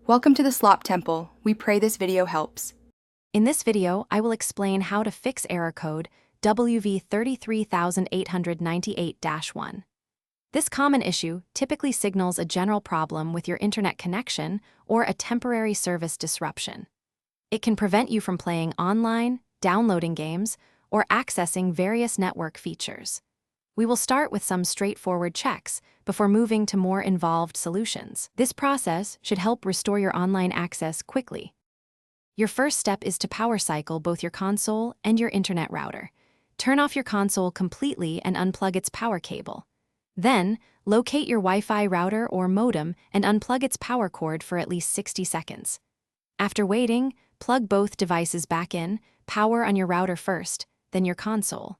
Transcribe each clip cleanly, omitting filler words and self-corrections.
Welcome to the Slop Temple. We pray this video helps. In this video, I will explain how to fix error code WV-33898-1. This common issue typically signals a general problem with your internet connection or a temporary service disruption. It can prevent you from playing online, downloading games, or accessing various network features. We will start with some straightforward checks before moving to more involved solutions. This process should help restore your online access quickly. Your first step is to power cycle both your console and your internet router. Turn off your console completely and unplug its power cable. Then, locate your Wi-Fi router or modem and unplug its power cord for at least 60 seconds. After waiting, plug both devices back in, power on your router first, then your console.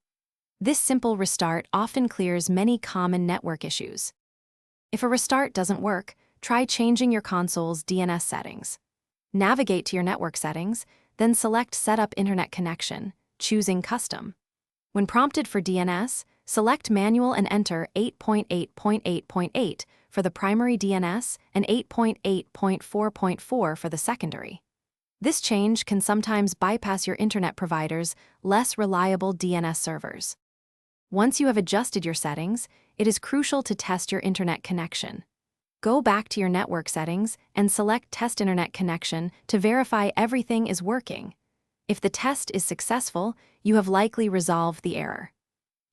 This simple restart often clears many common network issues. If a restart doesn't work, try changing your console's DNS settings. Navigate to your network settings, then select Set up Internet Connection, choosing Custom. When prompted for DNS, select Manual and enter 8.8.8.8 for the primary DNS and 8.8.4.4 for the secondary. This change can sometimes bypass your internet provider's less reliable DNS servers. Once you have adjusted your settings, it is crucial to test your internet connection. Go back to your network settings and select Test Internet Connection to verify everything is working. If the test is successful, you have likely resolved the error.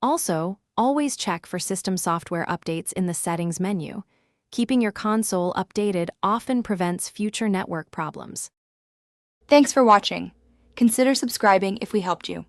Also, always check for system software updates in the Settings menu. Keeping your console updated often prevents future network problems. Thanks for watching. Consider subscribing if we helped you.